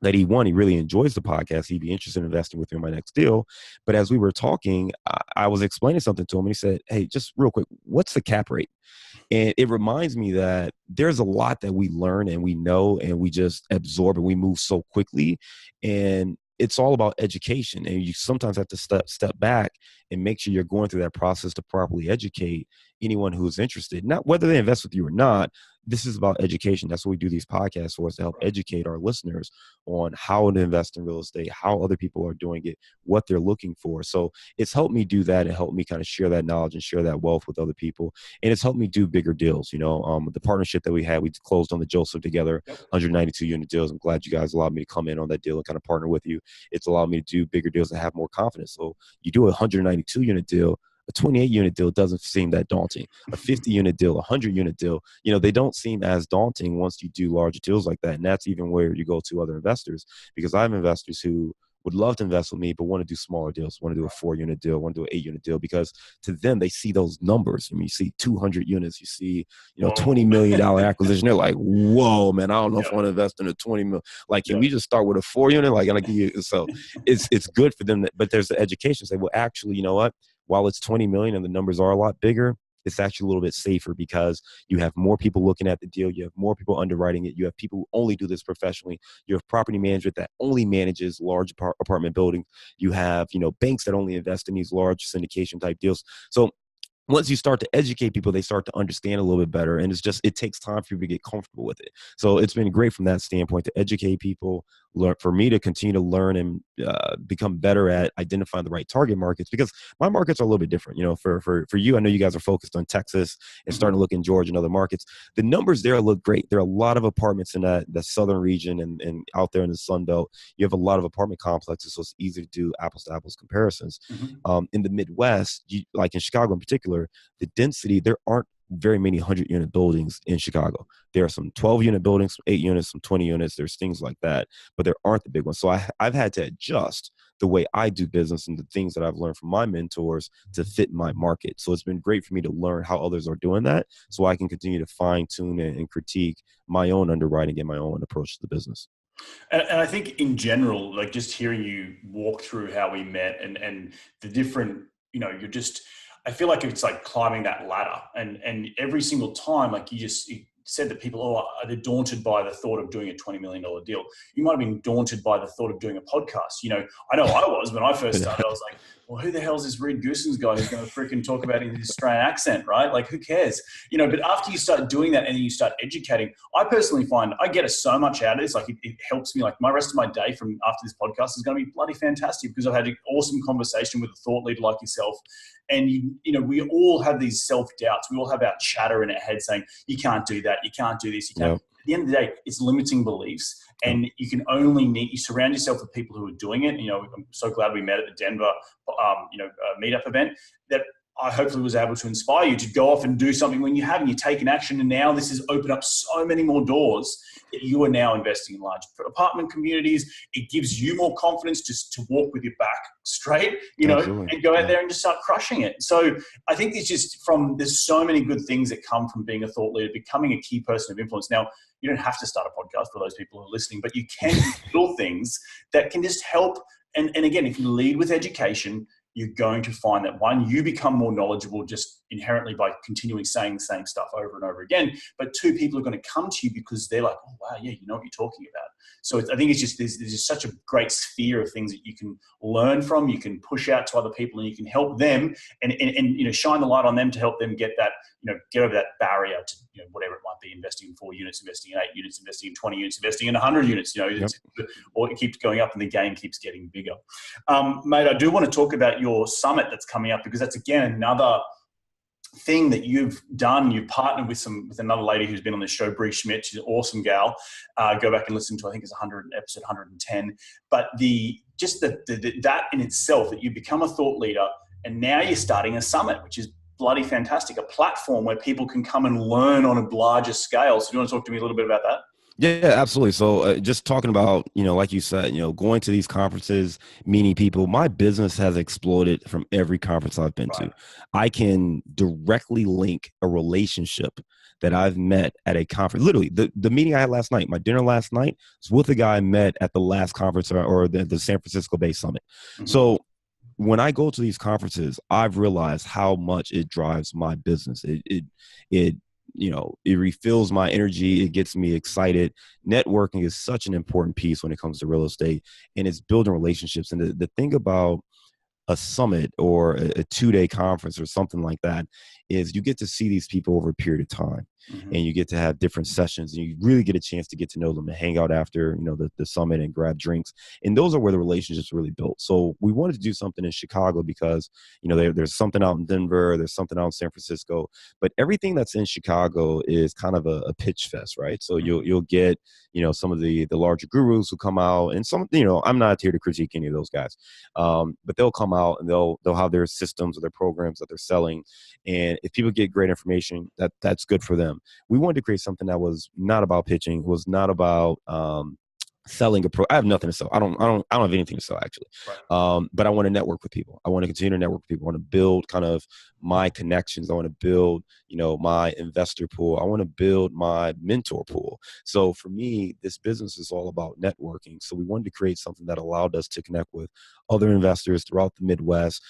B: that he really enjoys the podcast. He'd be interested in investing with me in my next deal. But as we were talking, I was explaining something to him, and he said, "Hey, just real quick, what's the cap rate?" And it reminds me that there's a lot that we learn and we know and we just absorb and we move so quickly. And it's all about education. And you sometimes have to step back and make sure you're going through that process to properly educate anyone who is interested. Not whether they invest with you or not. This is about education. That's what we do these podcasts for, is to help educate our listeners on how to invest in real estate, how other people are doing it, what they're looking for. So it's helped me do that and helped me kind of share that knowledge and share that wealth with other people. And it's helped me do bigger deals. The partnership that we had, we closed on the Joseph together, 192 unit deals. I'm glad you guys allowed me to come in on that deal and kind of partner with you. It's allowed me to do bigger deals and have more confidence. So you do a 192 unit deal, a 28 unit deal doesn't seem that daunting. A 50 unit deal, a 100 unit deal, they don't seem as daunting once you do larger deals like that. And that's even where you go to other investors, because I have investors who would love to invest with me, but want to do smaller deals, want to do a 4 unit deal, want to do an 8 unit deal, because to them, they see those numbers. I mean, you see 200 units, you see, $20 million acquisition. They're like, whoa, man, I don't know if I want to invest in a 20 mil. Like, can we just start with a 4 unit? Like, so it's good for them. But there's the education. Say, well, actually, you know what? While it's 20 million and the numbers are a lot bigger, it's actually a little bit safer because you have more people looking at the deal. You have more people underwriting it. You have people who only do this professionally. You have property management that only manages large apartment buildings. You have, banks that only invest in these large syndication type deals. So once you start to educate people, they start to understand a little bit better. And it takes time for people to get comfortable with it. So it's been great from that standpoint to educate people, for me to continue to learn and become better at identifying the right target markets, because my markets are a little bit different. For you, I know you guys are focused on Texas and starting to look in Georgia and other markets. The numbers there look great. There are a lot of apartments in the southern region and out there in the Sun Belt. You have a lot of apartment complexes, so it's easy to do apples to apples comparisons. In the Midwest, like in Chicago in particular, the density, there aren't very many 100-unit buildings in Chicago. There are some 12-unit buildings, some 8 units, some 20 units. There's things like that, but there aren't the big ones. So I've had to adjust the way I do business and the things that I've learned from my mentors to fit my market. So it's been great for me to learn how others are doing that, so I can continue to fine tune and critique my own underwriting and my own approach to the business.
A: And I think in general, like just hearing you walk through how we met and the different, I feel like it's like climbing that ladder, and every single time, like you said that people, they're daunted by the thought of doing a $20 million deal. You might have been daunted by the thought of doing a podcast. I know I was when I first started. I was like, well, who the hell is this Reed Goosens guy who's going to freaking talk about it in his Australian accent, right? Like, who cares? But after you start doing that and then you start educating, I personally find I get so much out of this. Like, it helps me. Like, my rest of my day from after this podcast is going to be bloody fantastic, because I've had an awesome conversation with a thought leader like yourself. And, we all have these self-doubts. We all have our chatter in our head saying, you can't do that. You can't do this. You can't. Yep. At the end of the day, it's limiting beliefs. And you can only you surround yourself with people who are doing it. I'm so glad we met at the Denver, meetup event, that I hopefully was able to inspire you to go off and do something when you haven't. You're taking action, and now this has opened up so many more doors that you are now investing in large apartment communities. It gives you more confidence just to walk with your back straight, Absolutely. And go out there and just start crushing it. So I think there's so many good things that come from being a thought leader, becoming a key person of influence. Now, you don't have to start a podcast for those people who are listening, but you can do little things that can just help. And again, if you lead with education, you're going to find that, one, you become more knowledgeable just inherently by continuing saying the same stuff over and over again. But two, people are going to come to you because they're like, oh, wow, yeah, you know what you're talking about. So I think it's just, there's just such a great sphere of things that you can learn from, you can push out to other people, and you can help them and shine the light on them to help them get that, get over that barrier to, whatever it might be, investing in 4 units, investing in 8 units, investing in 20 units, investing in 100 units, yep. Or it keeps going up and the game keeps getting bigger. Mate, I do want to talk about your summit that's coming up, because that's, again, another thing that you've done. You've partnered with another lady who's been on this show, Bree Schmidt. She's an awesome gal. Go back and listen to, I think it's episode 110. But that in itself, that you become a thought leader, and now you're starting a summit, which is bloody fantastic. A platform where people can come and learn on a larger scale. So do you want to talk to me a little bit about that?
B: Yeah, absolutely. So just talking about, like you said, going to these conferences, meeting people, my business has exploded from every conference I've been
A: Right.
B: to. I can directly link a relationship that I've met at a conference. Literally, the meeting I had last night, my dinner last night was with a guy I met at the last conference or the San Francisco Bay Summit.
A: Hmm.
B: So when I go to these conferences, I've realized how much it drives my business. It it refills my energy. It gets me excited. Networking is such an important piece when it comes to real estate, and it's building relationships. And the thing about a summit or a 2 day conference or something like that is you get to see these people over a period of time,
A: Hmm.
B: and you get to have different sessions, and you really get a chance to get to know them and hang out after the summit and grab drinks, and those are where the relationships really built. So we wanted to do something in Chicago because there's something out in Denver, there's something out in San Francisco, but everything that's in Chicago is kind of a pitch fest, right? So you'll get some of the larger gurus who come out, and some, I'm not here to critique any of those guys, but they'll come out and they'll have their systems or their programs that they're selling. And if people get great information, that's good for them. We wanted to create something that was not about pitching, was not about selling a pro. I have nothing to sell. I don't have anything to sell actually.
A: Right.
B: But I want to network with people. I want to continue to network with people. I want to build kind of my connections. I want to build, my investor pool. I want to build my mentor pool. So for me, this business is all about networking. So we wanted to create something that allowed us to connect with other investors throughout the Midwest.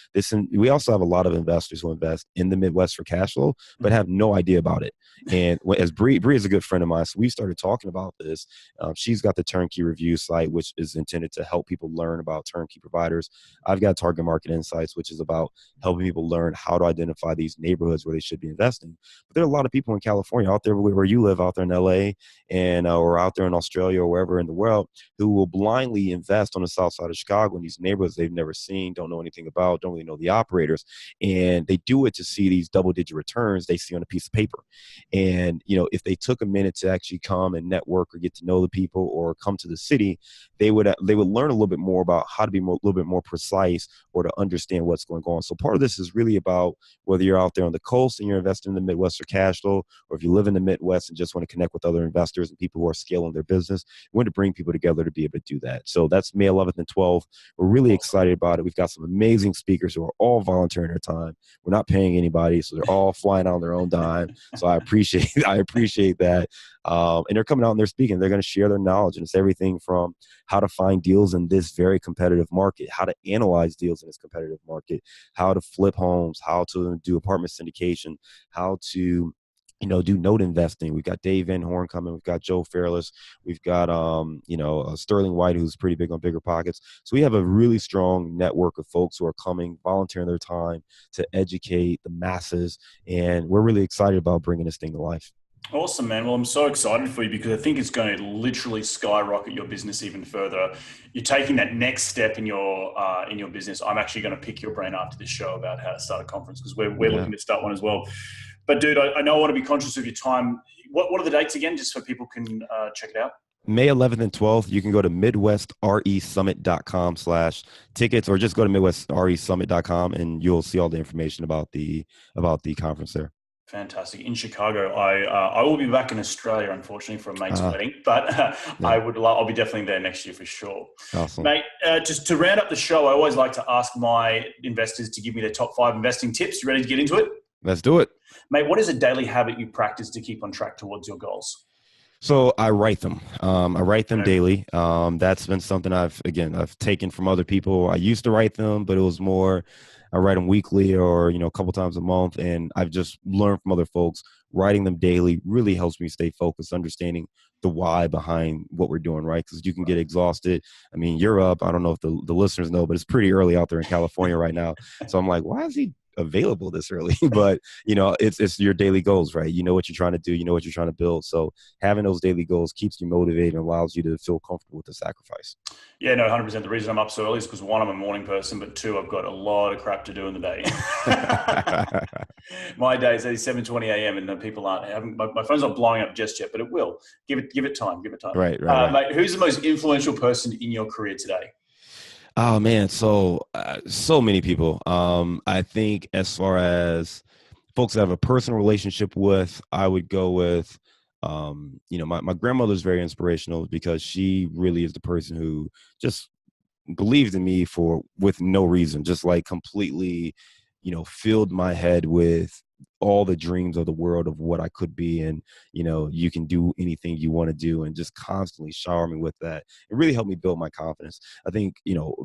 B: We also have a lot of investors who invest in the Midwest for cash flow, but have no idea about it. And as Bree is a good friend of mine, so we started talking about this. She's got the Turnkey Review site, which is intended to help people learn about turnkey providers. I've got Target Market Insights, which is about helping people learn how to identify these neighborhoods where they should be investing. But there are a lot of people in California, out there where you live, out there in LA, and or out there in Australia or wherever in the world, who will blindly invest on the south side of Chicago in these neighborhoods they've never seen, don't know anything about, don't really know the operators. And they do it to see these double-digit returns they see on a piece of paper. And, if they took a minute to actually come and network or get to know the people or come to the city, they would learn a little bit more about how to be a little bit more precise or to understand what's going on. So part of this is really about whether you're out there on the coast and you're investing in the Midwest for cash flow, or if you live in the Midwest and just want to connect with other investors and people who are scaling their business, we want to bring people together to be able to do that. So that's May 11th and 12th. We're really excited about it. We've got some amazing speakers who are all volunteering their time. We're not paying anybody, so they're all flying on their own dime. So I appreciate that. And they're coming out and they're speaking. They're going to share their knowledge, and it's everything from how to find deals in this very competitive market, how to analyze deals in this competitive market, how to flip homes, how to do apartment syndication, how to do note investing. We've got Dave Van Horn coming. We've got Joe Fairless. We've got, Sterling White, who's pretty big on Bigger Pockets. So we have a really strong network of folks who are coming, volunteering their time to educate the masses. And we're really excited about bringing this thing to life.
A: Awesome, man. Well, I'm so excited for you because I think it's going to literally skyrocket your business even further. You're taking that next step in your business. I'm actually going to pick your brain after this show about how to start a conference because we're
B: Yeah.
A: looking to start one as well. But dude, I know I want to be conscious of your time. What are the dates again, just so people can check it out?
B: May 11th and 12th, you can go to midwestresummit.com/tickets, or just go to midwestresummit.com and you'll see all the information about the conference there.
A: Fantastic. In Chicago, I will be back in Australia, unfortunately, for a mate's
B: Uh,
A: wedding, but
B: yeah,
A: I'll be definitely there next year for sure.
B: awesome.
A: Mate, just to round up the show, I always like to ask my investors to give me their top 5 investing tips. You ready to get into it?
B: Let's do it.
A: Mate, what is a daily habit you practice to keep on track towards your goals?
B: So I write them. I write them
A: Okay.
B: daily. That's been something I've taken from other people. I used to write them, but it was more I write them weekly or a couple times a month, and I've just learned from other folks. Writing them daily really helps me stay focused, understanding the why behind what we're doing, right? Because you can get exhausted. I mean, you're up. I don't know if the listeners know, but it's pretty early out there in California right now. So I'm like, why is he available this early? But it's your daily goals, right? You know what you're trying to do, you know what you're trying to build. So having those daily goals keeps you motivated and allows you to feel comfortable with the sacrifice.
A: Yeah, no, 100%. The reason I'm up so early is because one, I'm a morning person, but two, I've got a lot of crap to do in the day. My day is 7:20 a.m. and people aren't having my phone's not blowing up just yet, but it will. Give it time. Give it time.
B: Right.
A: Mate, who's the most influential person in your career today?
B: Oh man, so many people. I think as far as folks that have a personal relationship with, I would go with My grandmother's very inspirational because she really is the person who just believed in me for with no reason, just like completely, filled my head with all the dreams of the world of what I could be. And, you can do anything you want to do, and just constantly shower me with that. It really helped me build my confidence. I think,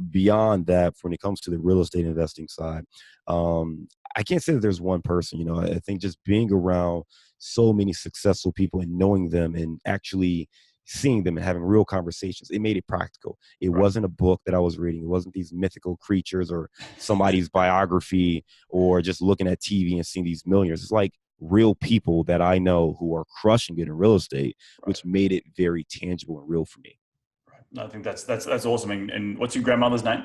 B: beyond that, when it comes to the real estate investing side, I can't say that there's one person. I think just being around so many successful people and knowing them and actually seeing them and having real conversations, it made it practical. It
A: Right.
B: wasn't a book that I was reading. It wasn't these mythical creatures or somebody's biography, or just looking at TV and seeing these millionaires. It's like real people that I know who are crushing it in real estate,
A: Right.
B: which made it very tangible and real for me.
A: Right. No, I think that's awesome. And what's your grandmother's name?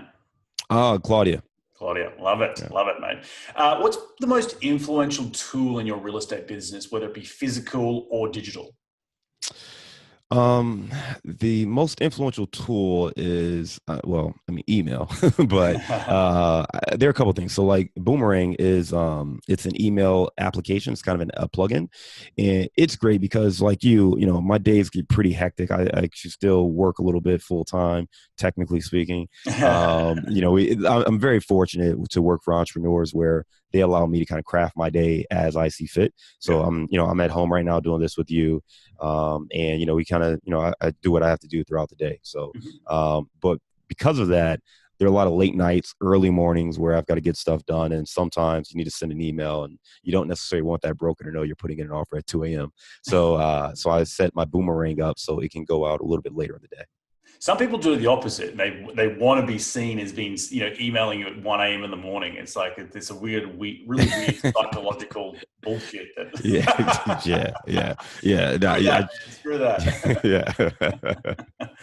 B: Claudia.
A: Claudia. Love it.
B: Yeah.
A: Love it, mate. What's the most influential tool in your real estate business, whether it be physical or digital?
B: Um, the most influential tool is, email, but there are a couple things. So like Boomerang is, it's an email application. It's kind of a plugin, and it's great because like my days get pretty hectic. I actually still work a little bit full time, technically speaking. I'm very fortunate to work for entrepreneurs where they allow me to kind of craft my day as I see fit. So
A: Yep.
B: I'm at home right now doing this with you. And we kind of, I do what I have to do throughout the day. So,
A: Mhm.
B: but because of that, there are a lot of late nights, early mornings where I've got to get stuff done. And sometimes you need to send an email, and you don't necessarily want that broker to know you're putting in an offer at 2 a.m. So I set my Boomerang up so it can go out a little bit later in the day.
A: Some people do the opposite. They want to be seen as being, emailing you at 1 a.m. in the morning. It's like it's a really weird psychological bullshit
B: Yeah,
A: that
B: yeah. No,
A: screw that, man. Screw that.
B: yeah.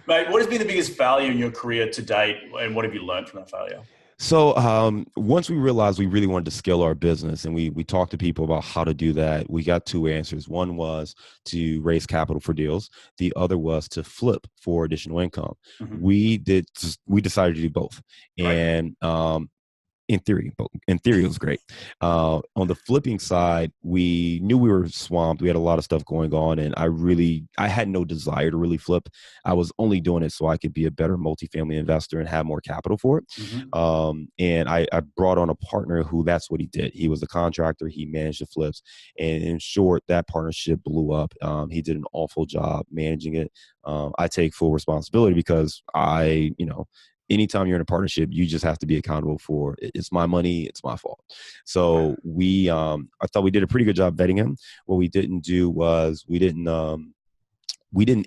A: Mate, what has been the biggest failure in your career to date, and what have you learned from that failure?
B: So once we realized we really wanted to scale our business, and we talked to people about how to do that, we got two answers. One was to raise capital for deals. The other was to flip for additional income.
A: Mhm.
B: We decided to do both,
A: Right.
B: and in theory, it was great. On the flipping side, we knew we were swamped. We had a lot of stuff going on, and I had no desire to really flip. I was only doing it so I could be a better multifamily investor and have more capital for it.
A: Mhm.
B: And I brought on a partner who that's what he did. He was a contractor. He managed the flips, and in short, that partnership blew up. He did an awful job managing it. I take full responsibility because anytime you're in a partnership, you just have to be accountable for it's my money, it's my fault.
A: Right.
B: So I thought we did a pretty good job vetting him. What we didn't do was we didn't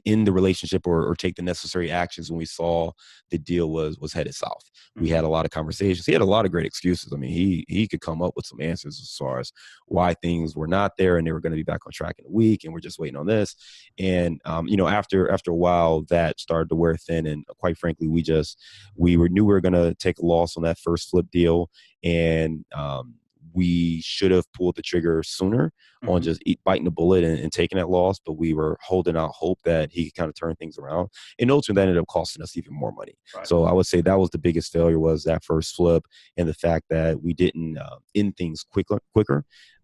B: end the relationship or take the necessary actions when we saw the deal was headed south. We had
A: Mhm.
B: a lot of conversations. He had a lot of great excuses. I mean, he could come up with some answers as far as why things were not there and they were going to be back on track in a week, and we're just waiting on this. And after a while, that started to wear thin, and quite frankly, knew we were going to take a loss on that first flip deal, and we should have pulled the trigger sooner on
A: Mhm.
B: just biting the bullet and taking that loss, but we were holding out hope that he could kind of turn things around. And ultimately, that ended up costing us even more money.
A: Right.
B: So I would say that was the biggest failure, was that first flip, and the fact that we didn't end things quicker.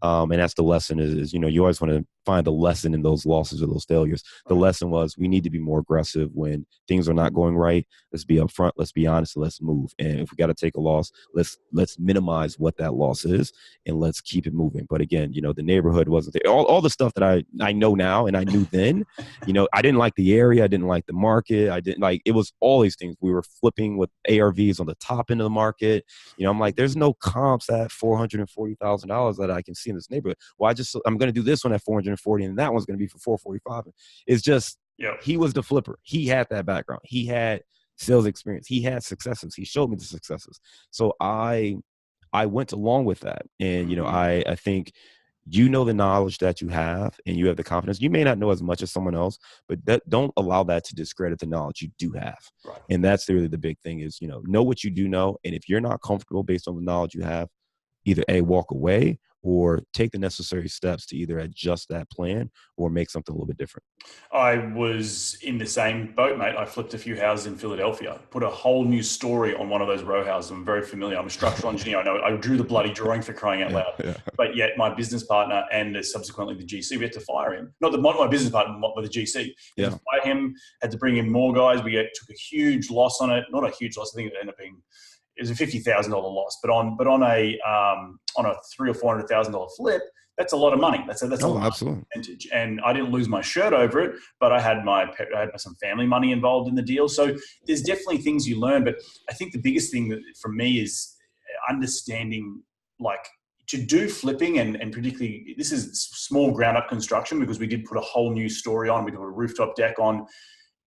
B: And that's the lesson is you always want to find the lesson in those losses or those failures. The
A: Right.
B: lesson was we need to be more aggressive when things are not going right. Let's be upfront. Let's be honest. And let's move. And if we got to take a loss, let's minimize what that loss is, and let's keep it moving. But again, the neighborhood wasn't there. All the stuff that I know now and I knew then, I didn't like the area. I didn't like the market. I didn't like, it was all these things. We were flipping with ARVs on the top end of the market. I'm like, there's no comps at $440,000 that I can see in this neighborhood. Well, I'm going to do this one at 440, and that one's going to be for 445. It's just,
A: Yep.
B: he was the flipper. He had that background. He had sales experience. He had successes. He showed me the successes. So I went along with that. And,
A: Mhm.
B: I think, the knowledge that you have, and you have the confidence. You may not know as much as someone else, but don't allow that to discredit the knowledge you do have.
A: Right.
B: And that's really the big thing is, know what you do know. And if you're not comfortable based on the knowledge you have, either A, walk away, or take the necessary steps to either adjust that plan or make something a little bit different?
A: I was in the same boat, mate. I flipped a few houses in Philadelphia, put a whole new story on one of those row houses. I'm very familiar. I'm a structural engineer. I know I drew the bloody drawing for crying out loud.
B: Yeah.
A: But yet my business partner and subsequently the GC, we had to fire him. Not my business partner, but the GC. We had to fire him, had to bring in more guys. We took a huge loss on it. Not a huge loss. I think it ended up being, it was a $50,000 loss. But on a $300,000 or $400,000 flip, that's a lot of money. That's a percentage. And I didn't lose my shirt over it, but I had some family money involved in the deal. So there's definitely things you learn. But I think the biggest thing for me is understanding, like, to do flipping, and particularly this is small ground up construction, because we did put a whole new story on. We did a rooftop deck on.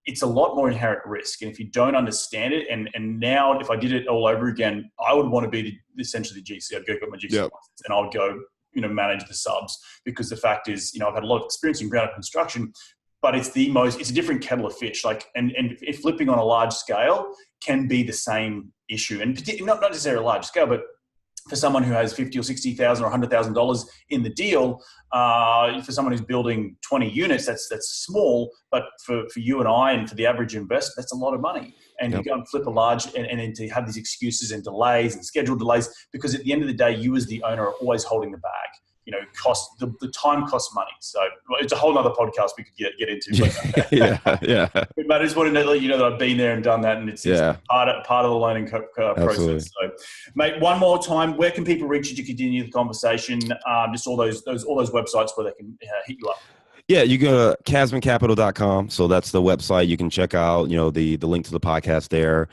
A: It's a lot more inherent risk. And if you don't understand it, and now if I did it all over again, I would want to be essentially the GC. I'd go get my GC license and I would go, manage the subs, because the fact is, I've had a lot of experience in ground up construction, but it's a different kettle of fish. Like, and if flipping on a large scale can be the same issue, and not necessarily a large scale, but for someone who has $50,000 or $60,000 or $100,000 in the deal, for someone who's building 20 units, that's small. But for you and I, and for the average investor, that's a lot of money. And you go and flip a large, and then to have these excuses and delays and schedule delays, because at the end of the day, you as the owner are always holding the bag. The time costs money. So it's a whole nother podcast we could get into. But,
B: yeah.
A: But I just wanted to let you know that I've been there and done that, and it's part of the learning process. So, mate, one more time, where can people reach you to continue the conversation? Just all those websites where they can hit you up.
B: Yeah, you go to casmoncapital.com. So that's the website. You can check out, the link to the podcast there.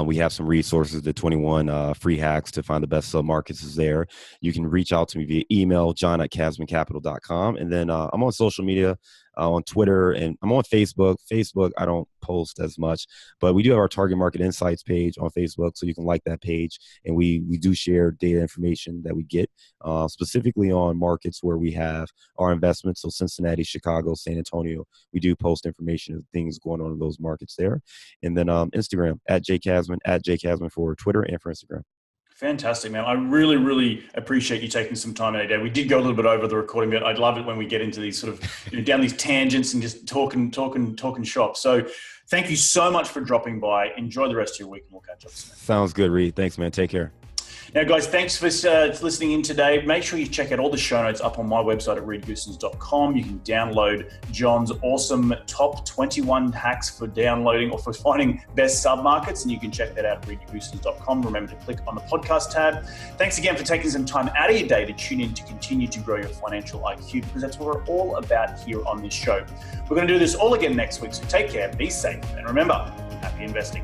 B: We have some resources. The 21 free hacks to find the best submarkets is there. You can reach out to me via email, john@casmoncapital.com. And then I'm on social media, on Twitter, and I'm on Facebook. Facebook, I don't post as much, but we do have our Target Market Insights page on Facebook, so you can like that page. And we do share data information that we get, specifically on markets where we have our investments. So Cincinnati, Chicago, San Antonio, we do post information of things going on in those markets there. And then Instagram, @JCasmon for Twitter and for Instagram.
A: Fantastic, man. I really, really appreciate you taking some time today. We did go a little bit over the recording, but I'd love it when we get into these sort of, down these tangents and just talking shop. So thank you so much for dropping by. Enjoy the rest of your week, and we'll catch up soon.
B: Sounds good, Reed. Thanks, man. Take care.
A: Now, guys, thanks for listening in today. Make sure you check out all the show notes up on my website at reedgoosens.com. You can download John's awesome top 21 hacks for downloading or for finding best submarkets, and you can check that out at reedgoosens.com. Remember to click on the podcast tab. Thanks again for taking some time out of your day to tune in to continue to grow your financial IQ, because that's what we're all about here on this show. We're going to do this all again next week, so take care, be safe, and remember, happy investing.